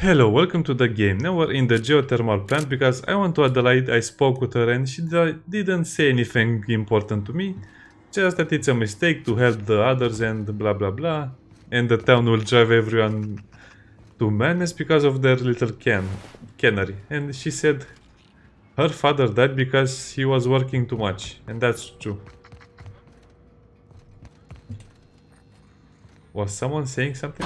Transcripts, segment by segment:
Hello, welcome to the game. Now we're in the geothermal plant because I went to Adelaide, I spoke with her and she didn't say anything important to me. Just that it's a mistake to help the others and blah blah blah. And the town will drive everyone to madness because of their little cannery. And she said her father died because he was working too much. And that's true. Was someone saying something?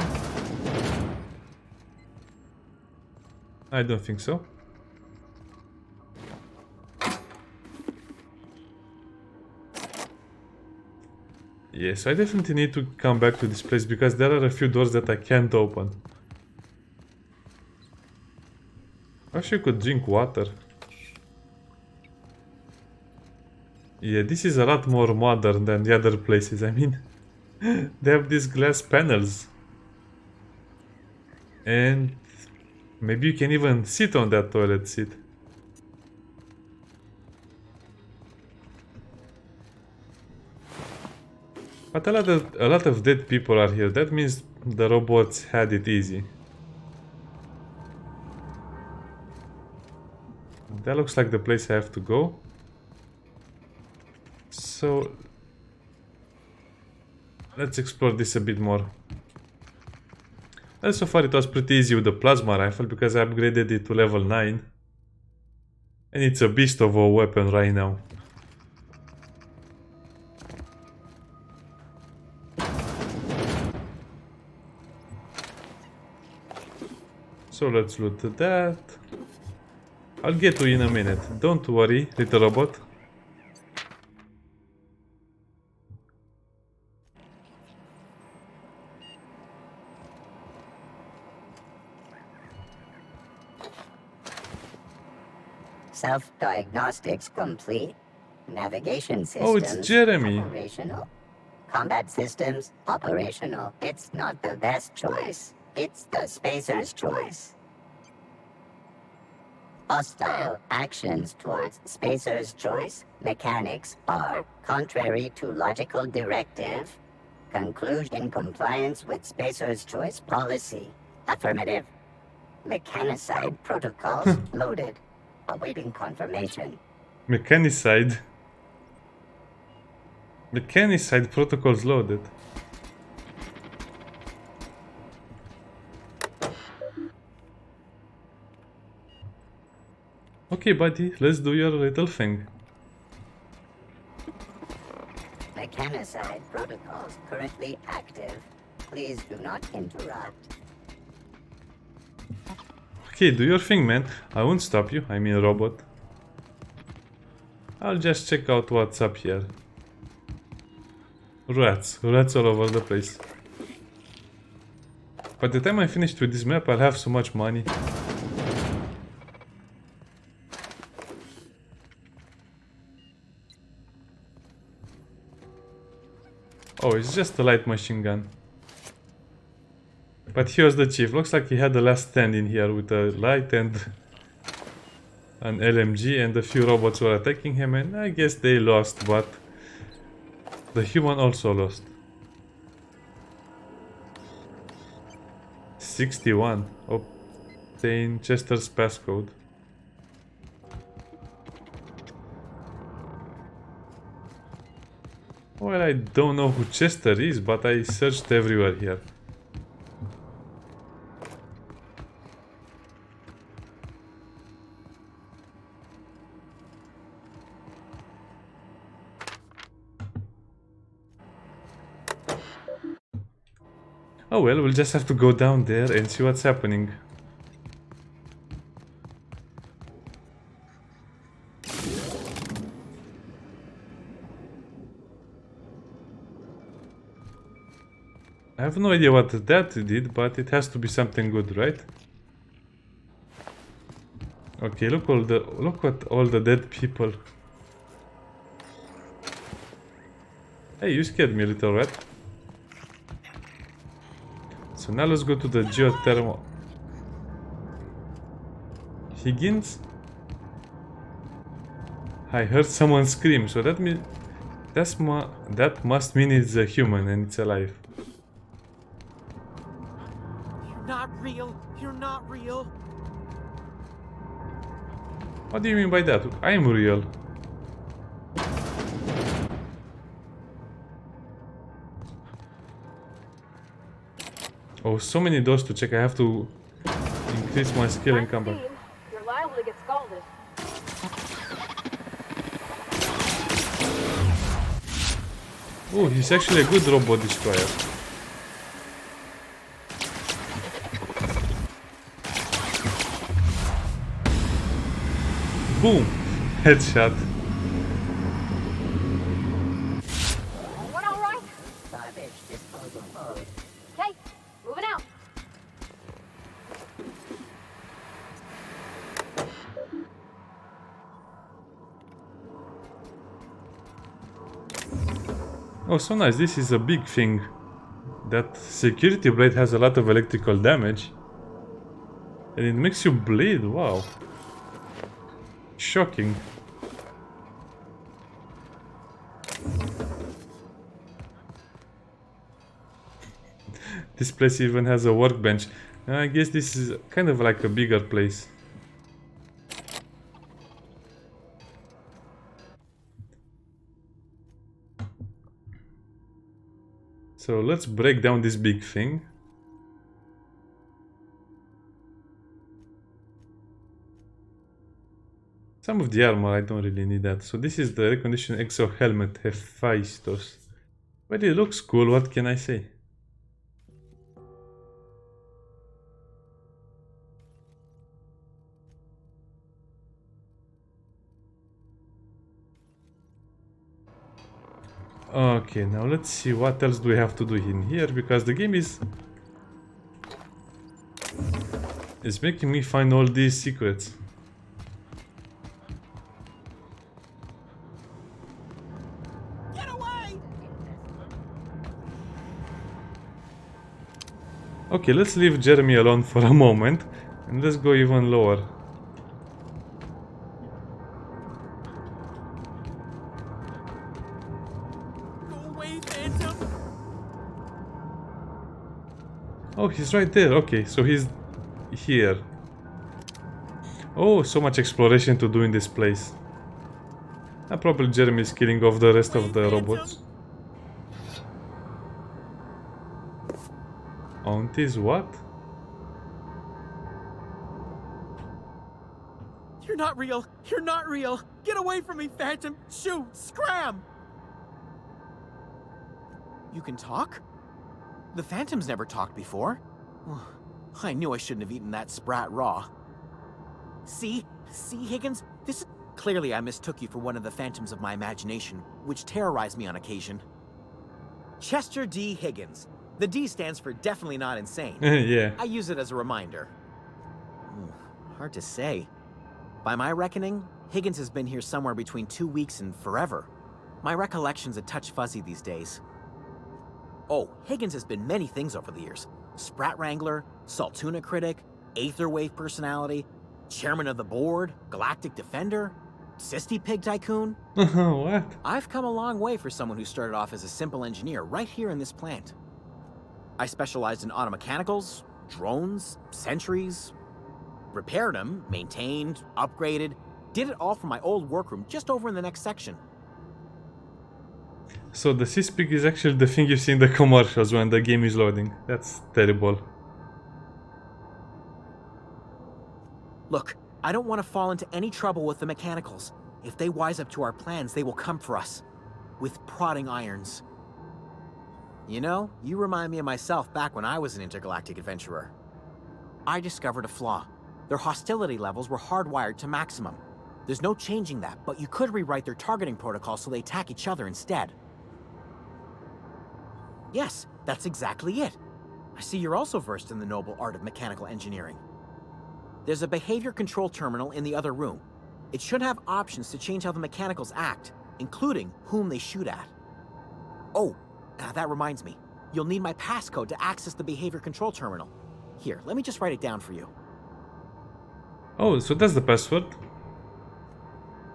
I don't think so. Yes, I definitely need to come back to this place because there are a few doors that I can't open. I wish you could drink water. Yeah, this is a lot more modern than the other places. I mean, they have these glass panels. And maybe you can even sit on that toilet seat. But a lot of dead people are here. That means the robots had it easy. That looks like the place I have to go. So let's explore this a bit more. Well, so far it was pretty easy with the plasma rifle because I upgraded it to level 9. And it's a beast of a weapon right now. So let's loot that. I'll get to you in a minute. Don't worry, little robot. Self-diagnostics complete. Navigation systems Oh, it's Jeremy. operational. Combat systems operational. It's not the best choice. It's the spacer's choice. Hostile actions towards spacer's choice mechanics are contrary to logical directive. Conclusion in compliance with spacer's choice policy. Affirmative. Mechanicide protocols loaded. Awaiting confirmation. Mechanicide. Mechanicide protocols loaded. Okay, buddy, let's do your little thing. Mechanicide protocols currently active. Please do not interrupt. Okay, do your thing, man. I won't stop you. I mean, robot. I'll just check out what's up here. Rats. Rats all over the place. By the time I finish with this map, I'll have so much money. Oh, it's just a light machine gun. But here's the chief. Looks like he had the last stand in here with a light and an LMG, and a few robots were attacking him, and I guess they lost, but the human also lost. 61. Obtain Chester's passcode. Well, I don't know who Chester is, but I searched everywhere here. Oh well, we'll just have to go down there and see what's happening. I have no idea what that did, but it has to be something good, right? Okay, look at all the dead people. Hey, you scared me, little rat. So now let's go to the geothermal. Higgins? I heard someone scream, so that must mean it's a human and it's alive. You're not real. You're not not real. What do you mean by that? I am real. Oh, so many doors to check. I have to increase my skill and come back. You're liable to get scalded. Oh, he's actually a good robot destroyer. Boom! Headshot. What all right? Garbage disposal mode. Okay, moving out. Oh, so nice. This is a big thing. That security blade has a lot of electrical damage. And it makes you bleed. Wow. Shocking. This place even has a workbench. I guess this is kind of like a bigger place. So let's break down this big thing. Some of the armor, I don't really need that. So this is the air conditioned exo helmet Hephaestus. Well, it looks cool, what can I say? Okay, now let's see what else do we have to do in here, because the game is making me find all these secrets. Get away! Okay, let's leave Jeremy alone for a moment and let's go even lower. Go away, Phantom! Oh, he's right there. Okay, so he's here. Oh, so much exploration to do in this place. Probably Jeremy is killing off the rest of the robots. Aunties, what? You're not real! You're not real! Get away from me, Phantom! Shoot! Scram! You can talk? The Phantom's never talked before. I knew I shouldn't have eaten that sprat raw. See, Higgins? This is... Clearly I mistook you for one of the phantoms of my imagination, which terrorized me on occasion. Chester D. Higgins. The D stands for definitely not insane. Yeah. I use it as a reminder. Hard to say. By my reckoning, Higgins has been here somewhere between 2 weeks and forever. My recollection's a touch fuzzy these days. Oh, Higgins has been many things over the years. Sprat Wrangler, Saltuna Critic, Aetherwave Personality, Chairman of the Board, Galactic Defender, Sisty Pig Tycoon. What? I've come a long way for someone who started off as a simple engineer right here in this plant. I specialized in automechanicals, drones, sentries, repaired them, maintained, upgraded, did it all from my old workroom just over in the next section. So the Cispig is actually the thing you see in the commercials when the game is loading. That's terrible. Look, I don't want to fall into any trouble with the mechanicals. If they wise up to our plans, they will come for us. With prodding irons. You know, you remind me of myself back when I was an intergalactic adventurer. I discovered a flaw. Their hostility levels were hardwired to maximum. There's no changing that, but you could rewrite their targeting protocol so they attack each other instead. Yes, that's exactly it. I see you're also versed in the noble art of mechanical engineering. There's a behavior control terminal in the other room. It should have options to change how the mechanicals act, including whom they shoot at. Oh, that reminds me. You'll need my passcode to access the behavior control terminal. Here, let me just write it down for you. Oh, so that's the password?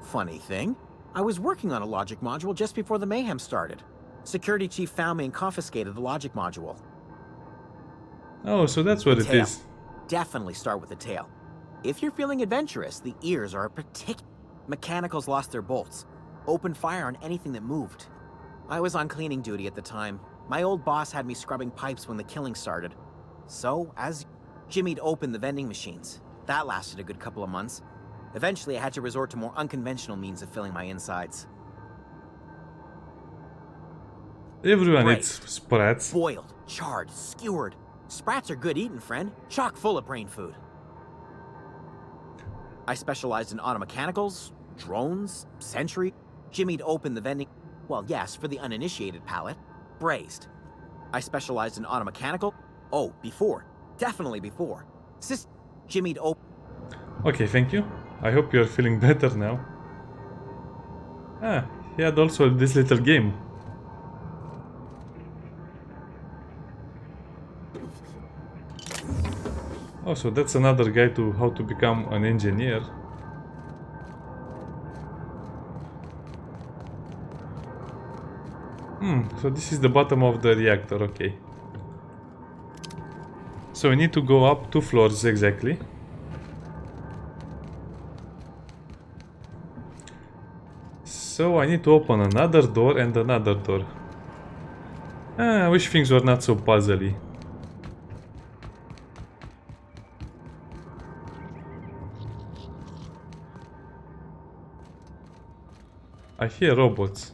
Funny thing, I was working on a logic module just before the mayhem started. Security chief found me and confiscated the logic module. Oh, so that's what it Detail. is. definitely start with the tail. If you're feeling adventurous, the ears are a particular. Mechanicals lost their bolts. Opened fire on anything that moved. I was on cleaning duty at the time. My old boss had me scrubbing pipes when the killing started. So, as Jimmy'd opened the vending machines. That lasted a good couple of months. Eventually, I had to resort to more unconventional means of filling my insides. Everyone Braised, eats sprats. boiled, charred, skewered. Sprats are good eating, friend. Chock full of brain food. I specialized in automechanicals, drones, sentry. Jimmy'd opened the vending... Well, yes, for the uninitiated palate. Braised. I specialized in automechanical... Oh, before. Definitely before. Jimmy'd open... Okay, thank you. I hope you're feeling better now. Ah, he had also this little game. Oh, so that's another guide to how to become an engineer. So this is the bottom of the reactor, okay. So we need to go up 2 floors exactly. So I need to open another door and another door. I wish things were not so puzzly. I hear robots.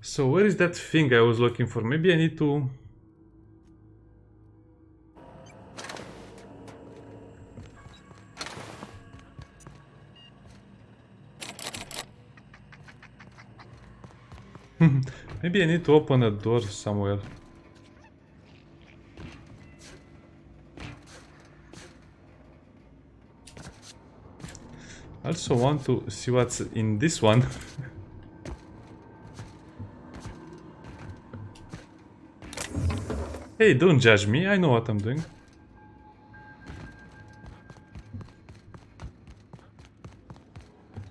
So where is that thing I was looking for? Maybe I need to... Maybe I need to open a door somewhere. I also want to see what's in this one. Hey, don't judge me, I know what I'm doing.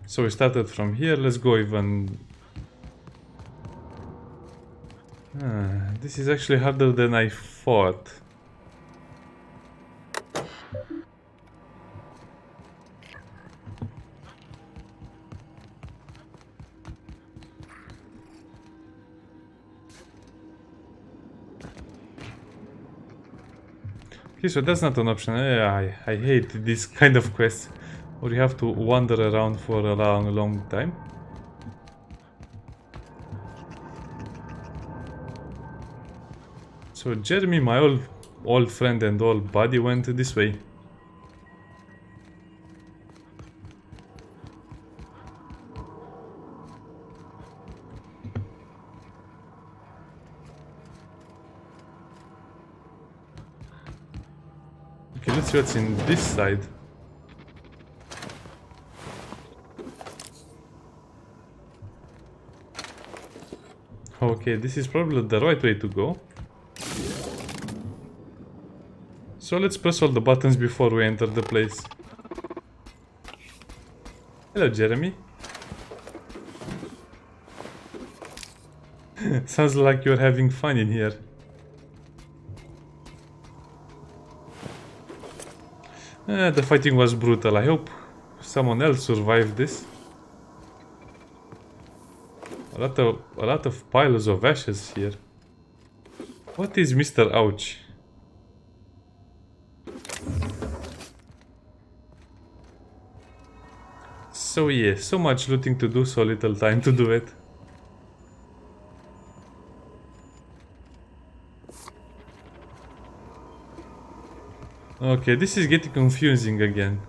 So we started from here, let's go even... this is actually harder than I thought. Okay, so that's not an option. I hate this kind of quest where you have to wander around for a long time. So Jeremy, my old friend and old buddy, went this way. Okay, let's see what's in this side. Okay, this is probably the right way to go. So let's press all the buttons before we enter the place. Hello, Jeremy. Sounds like you're having fun in here. The fighting was brutal. I hope someone else survived this. A lot of piles of ashes here. What is Mr. Ouch? So yeah, so much looting to do, so little time to do it. Okay, this is getting confusing again.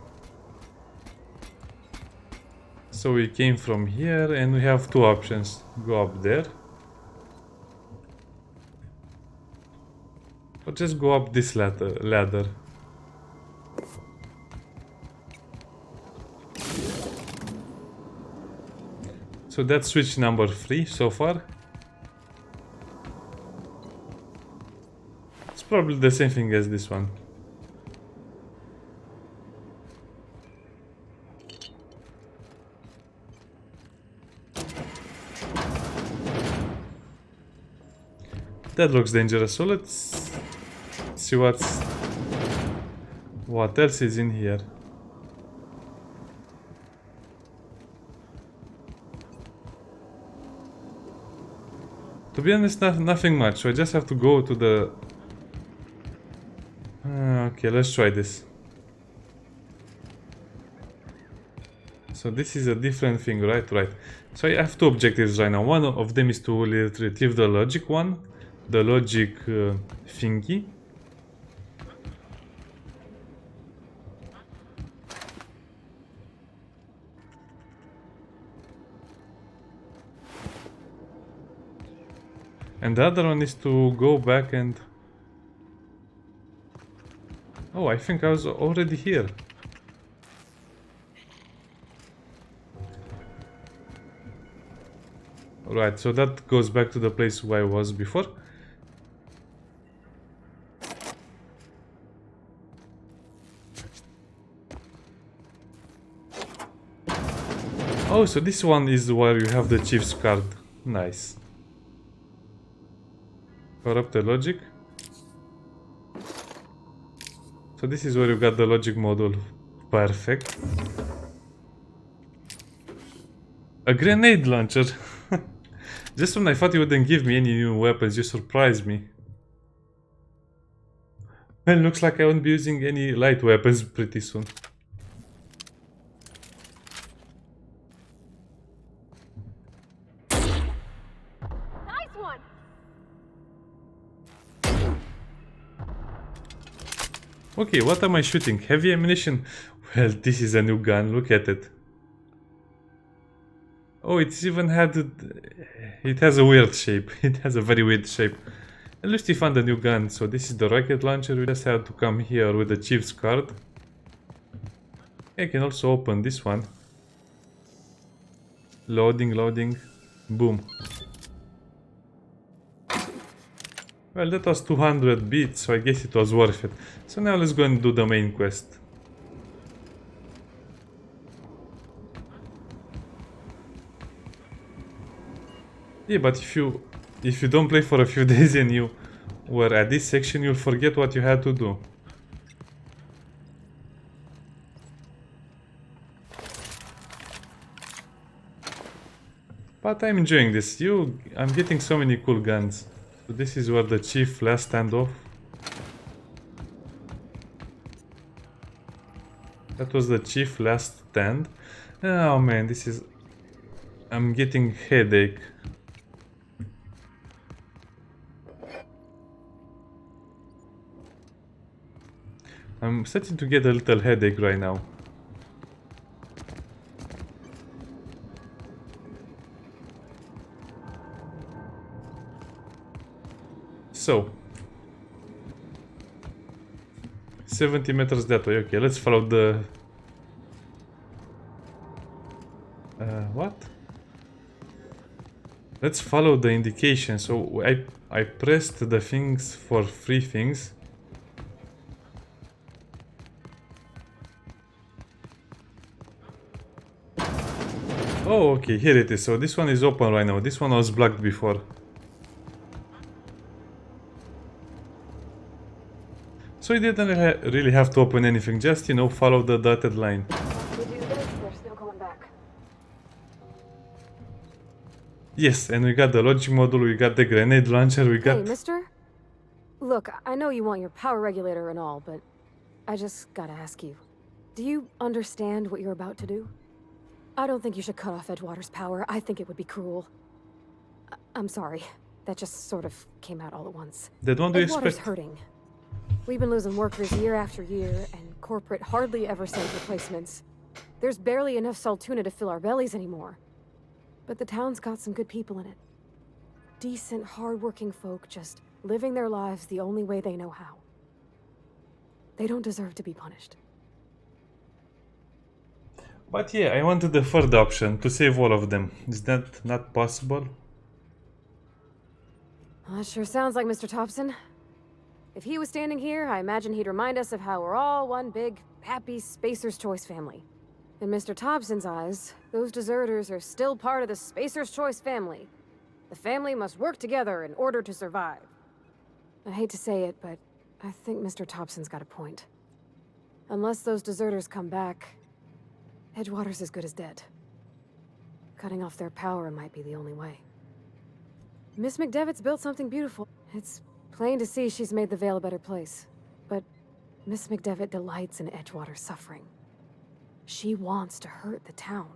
So we came from here and we have 2 options. Go up there. Or just go up this ladder. So that's switch number 3 so far. probably the same thing as this one. That looks dangerous, so let's see what else is in here. To be honest, nothing much, so I just have to go to the... okay, let's try this. So this is a different thing, right? Right. So I have two objectives right now. One of them is to retrieve the logic one. The logic thingy. And the other one is to go back and... Oh, I think I was already here. Right, so that goes back to the place where I was before. Oh, so this one is where you have the chief's card. Nice. Corrupted logic. So this is where you got the logic module. Perfect. A grenade launcher. Just when I thought you wouldn't give me any new weapons, you surprised me. Well, looks like I won't be using any light weapons pretty soon. Nice one. Okay, what am I shooting? Heavy ammunition? Well, this is a new gun, look at it. Oh, it's even had... It has a weird shape. It has a very weird shape. At least we found a new gun. So this is the rocket launcher. We just have to come here with the chief's card. I can also open this one. Loading, loading. Boom. Well, that was 200 bits, so I guess it was worth it. So now let's go and do the main quest. Yeah, but if you don't play for a few days and you were at this section, you'll forget what you had to do. But I'm enjoying this. I'm getting so many cool guns. So this is where the chief last standoff. That was the chief last stand. Oh man, this is... I'm getting headache. I'm starting to get a little headache right now. So 70 meters that way. Okay, let's follow the... what? Let's follow the indication. So I pressed the things for 3 things. Oh, okay, here it is. So this one is open right now. This one was blocked before. So you didn't really have to open anything, just, you know, follow the dotted line. Once we do this, there's no going back. Yes, and we got the logic module, we got the grenade launcher, we got... Hey, mister? Look, I know you want your power regulator and all, but I just gotta ask you. Do you understand what you're about to do? I don't think you should cut off Edgewater's power. I think it would be cruel. I'm sorry. That just sort of came out all at once. Then what do you Edgewater's expect? hurting. We've been losing workers year after year, and corporate hardly ever sends replacements. There's barely enough Saltuna to fill our bellies anymore. But the town's got some good people in it. Decent, hard-working folk just living their lives the only way they know how. They don't deserve to be punished. But yeah, I wanted the third option, to save all of them. Is that not possible? That sure sounds like Mr. Thompson. If he was standing here, I imagine he'd remind us of how we're all one big, happy Spacer's Choice family. In Mr. Thompson's eyes, those deserters are still part of the Spacer's Choice family. The family must work together in order to survive. I hate to say it, but I think Mr. Thompson's got a point. Unless those deserters come back, Edgewater's as good as dead. Cutting off their power might be the only way. Miss McDevitt's built something beautiful. It's plain to see she's made the Vale a better place. But Miss McDevitt delights in Edgewater's suffering. She wants to hurt the town.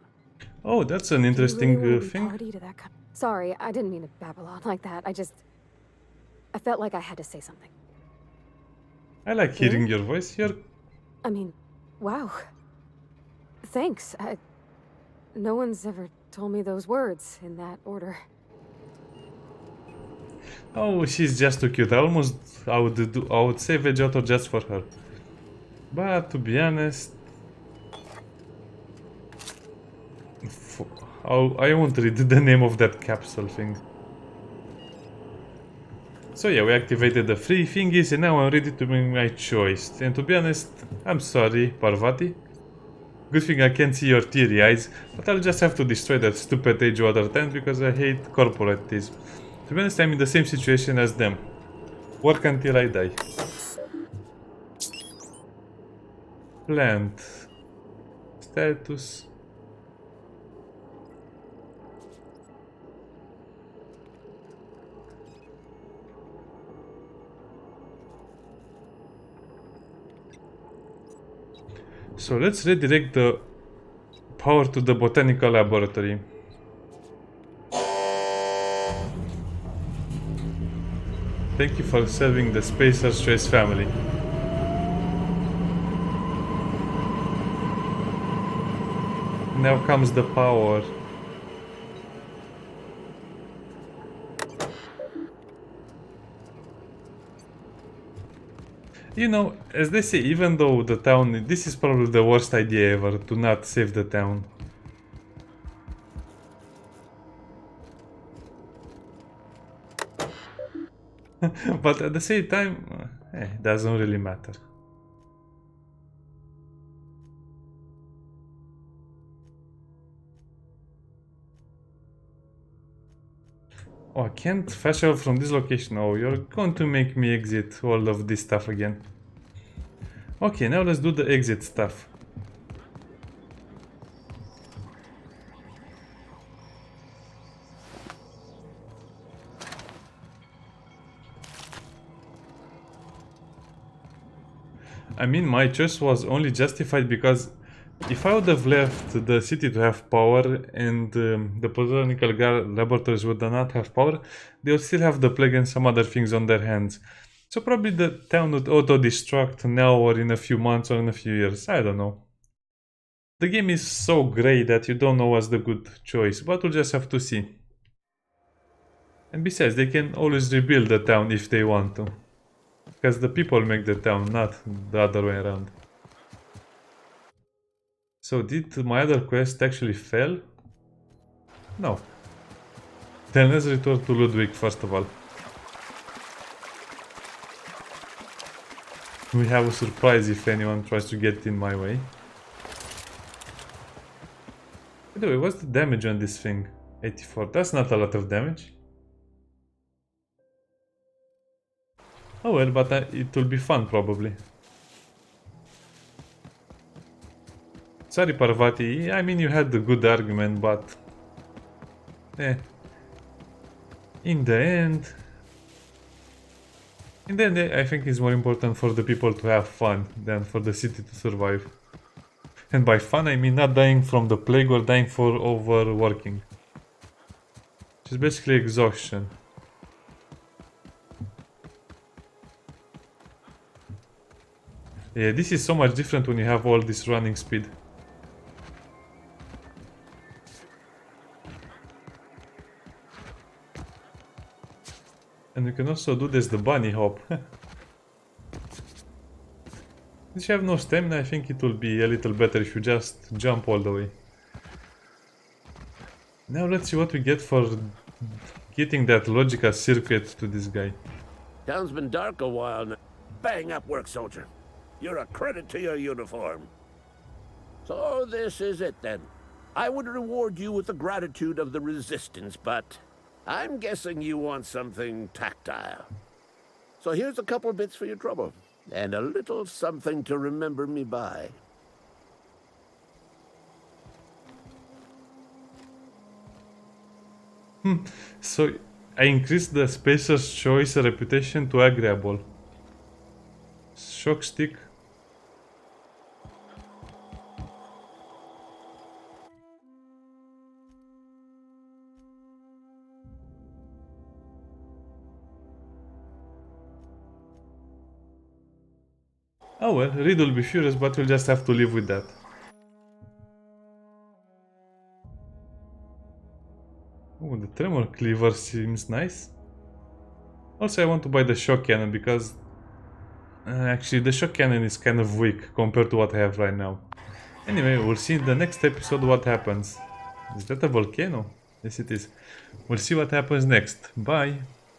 Oh, that's an Do you interesting really wanna be thing. party to that Sorry, I didn't mean to babble on like that. I felt like I had to say something. I like hearing your voice here. I mean, wow. Thanks. No one's ever told me those words in that order. Oh, she's just too cute. I would say Vegeto just for her. But to be honest, I won't read the name of that capsule thing. So yeah, we activated the free thingies and now I'm ready to make my choice. And to be honest, I'm sorry, Parvati. Good thing I can't see your teary eyes, but I'll just have to destroy that stupid Edgewater tent because I hate corporatism. To be honest, I'm in the same situation as them. Work until I die. Plant. Status. So let's redirect the power to the Botanical laboratory. Thank you for serving the Spacer's Choice family. Now comes the power. You know, as they say, even though the town... This is probably the worst idea ever, to not save the town. But at the same time, it doesn't really matter. Oh, I can't fetch out from this location. Oh, you're going to make me exit all of this stuff again. Okay, now let's do the exit stuff. I mean, my choice was only justified because if I would have left the city to have power and the Botanical laboratories would not have power, they would still have the plague and some other things on their hands. So probably the town would auto-destruct now or in a few months or in a few years, I don't know. The game is so grey that you don't know what's the good choice, but we'll just have to see. And besides, they can always rebuild the town if they want to. Because the people make the town, not the other way around. So did my other quest actually fail? No. Then let's return to Ludwig first of all. We have a surprise if anyone tries to get in my way. By the way, what's the damage on this thing? 84. That's not a lot of damage. Oh well, but it will be fun probably. Sorry Parvati, I mean you had a good argument, but... In the end, I think it's more important for the people to have fun than for the city to survive. And by fun I mean not dying from the plague or dying for overworking. Which is basically exhaustion. Yeah, this is so much different when you have all this running speed. And you can also do this the bunny hop. If you have no stamina, I think it will be a little better if you just jump all the way. Now let's see what we get for getting that logical circuit to this guy. Town's been dark a while now. bang-up work, soldier. You're a credit to your uniform. So this is it, then. I would reward you with the gratitude of the Resistance, but I'm guessing you want something tactile. So here's a couple of bits for your trouble, and a little something to remember me by. So I increased the Spacer's Choice reputation to agreeable. Shock stick. Oh well, Reed will be furious, but we'll just have to live with that. Oh, the tremor cleaver seems nice. Also, I want to buy the shock cannon because actually the shock cannon is kind of weak compared to what I have right now. Anyway, we'll see in the next episode what happens. Is that a volcano? Yes, it is. We'll see what happens next. Bye!